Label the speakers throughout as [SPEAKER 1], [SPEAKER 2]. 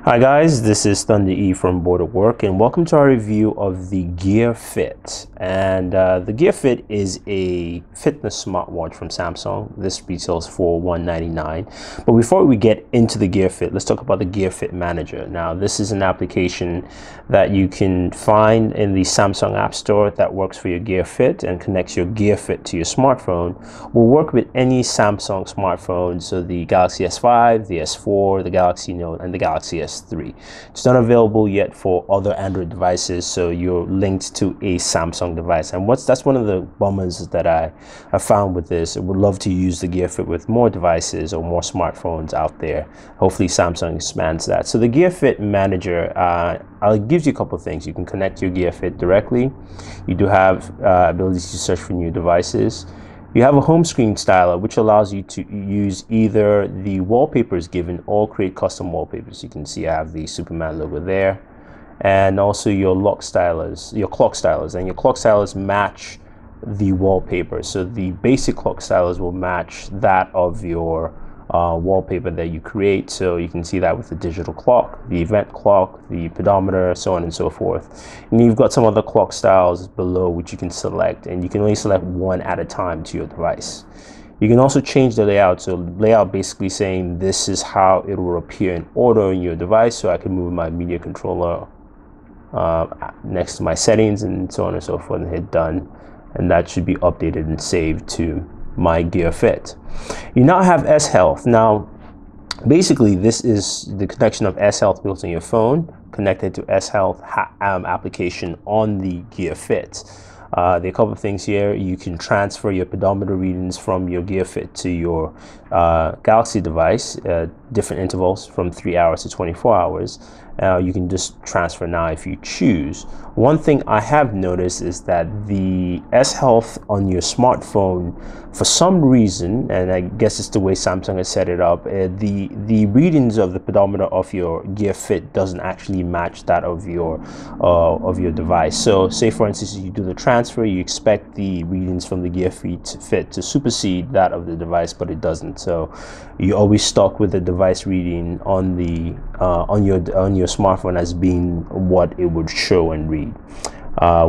[SPEAKER 1] Hi guys, this is Thunder E from Board@Work, and welcome to our review of the Gear Fit. And the Gear Fit is a fitness smartwatch from Samsung. This retails for $199. But before we get into the Gear Fit, let's talk about the Gear Fit Manager. Now, this is an application that you can find in the Samsung App Store that works for your Gear Fit and connects your Gear Fit to your smartphone. Will work with any Samsung smartphone, so the Galaxy S5, the S4, the Galaxy Note, and the Galaxy S3. It's not available yet for other Android devices, so you're linked to a Samsung device. And that's one of the bummers that I found with this. I would love to use the Gear Fit with more devices or more smartphones out there. Hopefully Samsung expands that. So the Gear Fit Manager gives you a couple of things. You can connect your Gear Fit directly. You do have abilities to search for new devices. You have a home screen styler, which allows you to use either the wallpapers given or create custom wallpapers. You can see I have the Superman logo there, and also your clock stylers, and your clock stylers match the wallpaper. So the basic clock stylers will match that of your wallpaper that you create. So you can see that with the digital clock, the event clock, the pedometer, so on and so forth. And you've got some other clock styles below which you can select, and you can only select one at a time to your device. You can also change the layout. So layout basically saying this is how it will appear in order on your device. So I can move my media controller next to my settings and so on and so forth and hit done, and that should be updated and saved to my Gear Fit. You now have S Health. Now basically this is the connection of S Health built on your phone connected to S Health application on the Gear Fit. There are a couple of things here. You can transfer your pedometer readings from your Gear Fit to your Galaxy device, different intervals from 3 hours to 24 hours. You can just transfer now if you choose. One thing I have noticed is that the S Health on your smartphone, for some reason, and I guess it's the way Samsung has set it up, the readings of the pedometer of your Gear Fit doesn't actually match that of your device. So say for instance you do the transfer, you expect the readings from the Gear Fit to supersede that of the device, but it doesn't. So you're always stuck with the device reading on the on your smartphone as being what it would show and read,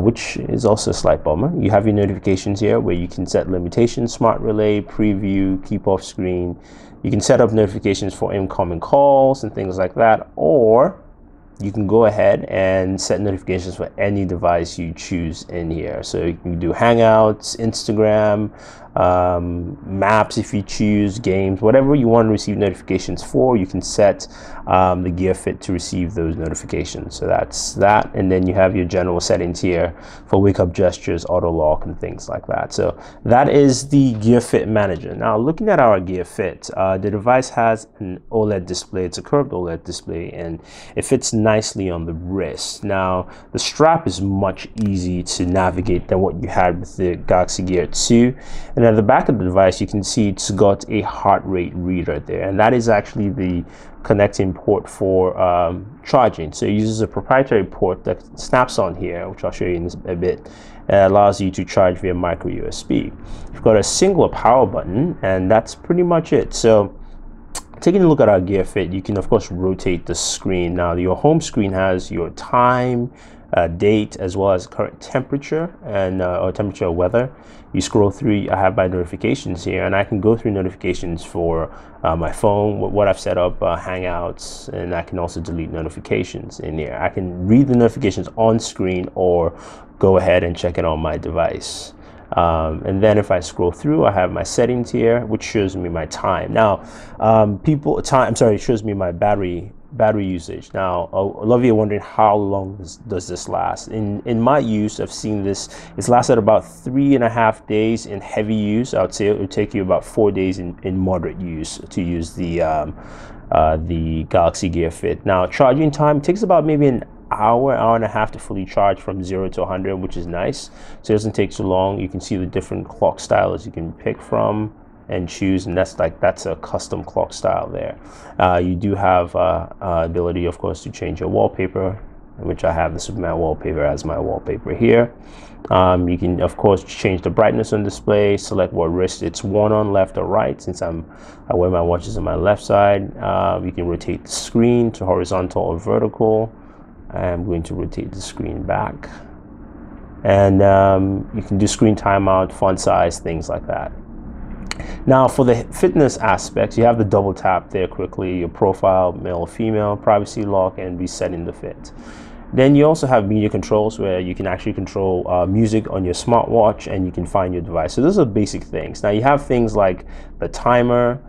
[SPEAKER 1] which is also a slight bummer. You have your notifications here where you can set limitations, smart relay, preview, keep off screen. You can set up notifications for incoming calls and things like that, or you can go ahead and set notifications for any device you choose in here. So you can do Hangouts, Instagram, maps if you choose, games, whatever you want to receive notifications for, you can set the Gear Fit to receive those notifications. So that's that. And then you have your general settings here for wake up gestures, auto lock, and things like that. So that is the Gear Fit Manager. Now looking at our Gear Fit, the device has an OLED display. It's a curved OLED display, and it fits nicely on the wrist. Now the strap is much easier to navigate than what you had with the Galaxy Gear 2. And at the back of the device, you can see it's got a heart rate reader there, and that is actually the connecting port for charging. So it uses a proprietary port that snaps on here, which I'll show you in a bit. It allows you to charge via micro USB. You've got a single power button, and that's pretty much it. So taking a look at our Gear Fit, you can of course rotate the screen. Now your home screen has your time, date, as well as current temperature and or temperature or weather. You scroll through, I have my notifications here, and I can go through notifications for my phone, what I've set up, Hangouts, and I can also delete notifications in here. I can read the notifications on screen or go ahead and check it on my device. And then if I scroll through, I have my settings here, which shows me my time. Now, it shows me my battery usage. Now, a lot of you are wondering how long does this last. In my use, I've seen it's lasted about 3.5 days in heavy use. I would say it would take you about 4 days in moderate use to use the Galaxy Gear Fit. Now, charging time takes about maybe an hour and a half to fully charge from 0 to 100, which is nice. So it doesn't take so long. You can see the different clock styles you can pick from and choose, and that's a custom clock style there. You do have ability, of course, to change your wallpaper which I have the Superman wallpaper as my wallpaper here. You can of course change the brightness on display, select what wrist it's worn on, left or right. Since I wear my watches on my left side, you can rotate the screen to horizontal or vertical. I'm going to rotate the screen back, and you can do screen timeout, font size, things like that. Now for the fitness aspects, you have the double tap there quickly, your profile, male or female, privacy lock, and resetting the fit. Then you also have media controls where you can actually control music on your smartwatch, and you can find your device. So those are basic things. Now you have things like the timer,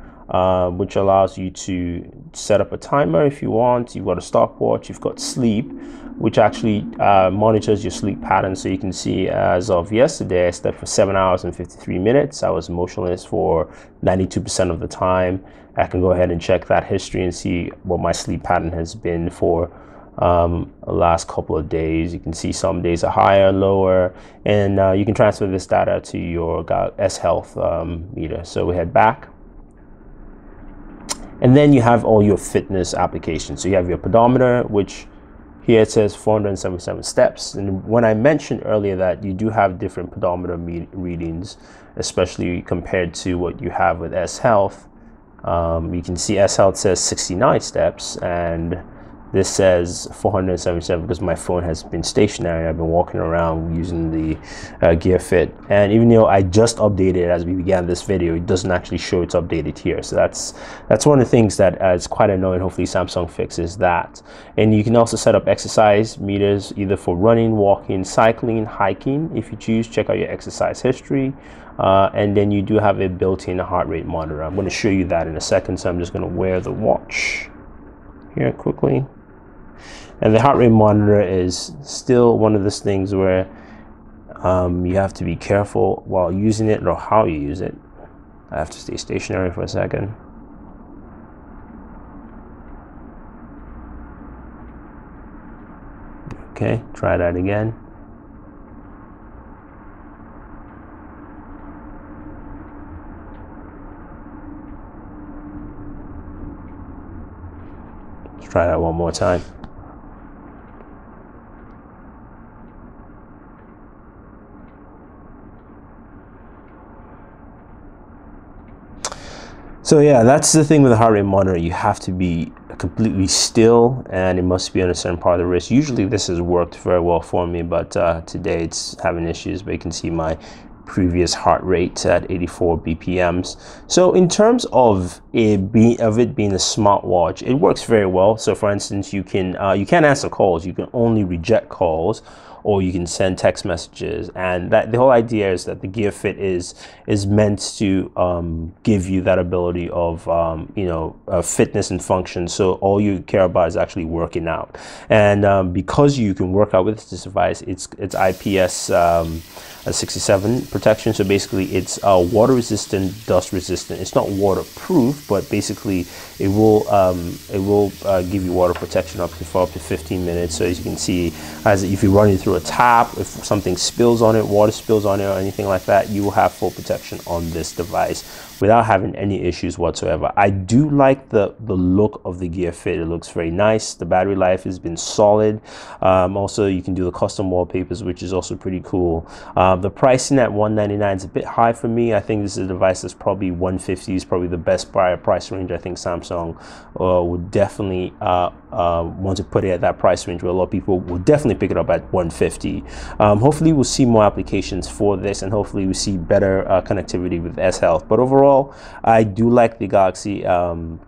[SPEAKER 1] which allows you to set up a timer if you want. You've got a stopwatch, you've got sleep, which actually monitors your sleep pattern. So you can see as of yesterday, I slept for 7 hours and 53 minutes. I was motionless for 92% of the time. I can go ahead and check that history and see what my sleep pattern has been for the last couple of days. You can see some days are higher, lower, and you can transfer this data to your S Health meter. So we head back, and then you have all your fitness applications. So you have your pedometer, which here it says 477 steps. And when I mentioned earlier that you do have different pedometer readings, especially compared to what you have with S Health, you can see S Health says 69 steps, and this says 477 because my phone has been stationary. I've been walking around using the Gear Fit, and even though I just updated it as we began this video, it doesn't actually show it's updated here. So that's one of the things that is quite annoying. Hopefully Samsung fixes that. And you can also set up exercise meters either for running, walking, cycling, hiking. If you choose, check out your exercise history. And then you do have a built-in heart rate monitor. I'm going to show you that in a second, so I'm just going to wear the watch here quickly. And the heart rate monitor is still one of those things where you have to be careful while using it or how you use it. I have to stay stationary for a second. Okay, try that again. Let's try that one more time. So yeah, that's the thing with the heart rate monitor. You have to be completely still, and it must be on a certain part of the wrist. Usually this has worked very well for me, but today it's having issues. But you can see my previous heart rate at 84 BPMs. So in terms of it being a smartwatch, it works very well. So for instance, you can't answer calls. You can only reject calls, or you can send text messages. And that the whole idea is that the Gear Fit is meant to give you that ability of fitness and function. So all you care about is actually working out. And because you can work out with this device, it's IPS 67 protection. So basically it's water resistant, dust resistant. It's not waterproof, but basically it will give you water protection for up to 15 minutes. So as you can see, as if you're running through a tap, if something spills on it, water spills on it or anything like that, you will have full protection on this device without having any issues whatsoever. I do like the look of the Gear Fit. It looks very nice. The battery life has been solid. Also, you can do the custom wallpapers, which is also pretty cool. The pricing at $199 is a bit high for me. I think this is a device that's probably $150 is probably the best price range. I think Samsung would definitely want to put it at that price range, where a lot of people will definitely pick it up at $150. Hopefully we'll see more applications for this, and hopefully we see better connectivity with S Health. But overall, I do like the Galaxy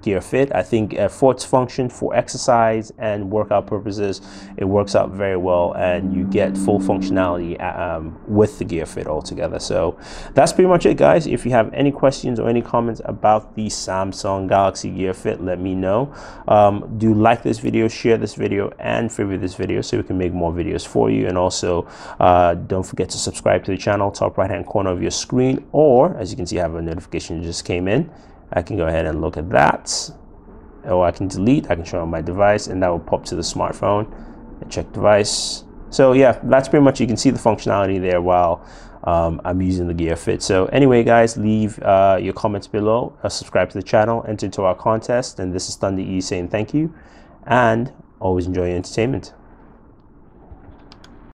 [SPEAKER 1] Gear Fit. I think for its function, for exercise and workout purposes, it works out very well, and you get full functionality with the Gear Fit altogether. So that's pretty much it, guys. If you have any questions or any comments about the Samsung Galaxy Gear Fit, let me know. Do like this video, share this video, and favorite this video so we can make more videos for you. And also don't forget to subscribe to the channel, top right hand corner of your screen, or as you can see, I have a notification just came in. I can go ahead and look at that, or I can delete. I can show on my device, and that will pop to the smartphone and check device. So yeah, that's pretty much, you can see the functionality there while I'm using the Gear Fit. So anyway, guys, leave your comments below, subscribe to the channel, enter into our contest, and this is Thunder E saying thank you, and always enjoy your entertainment.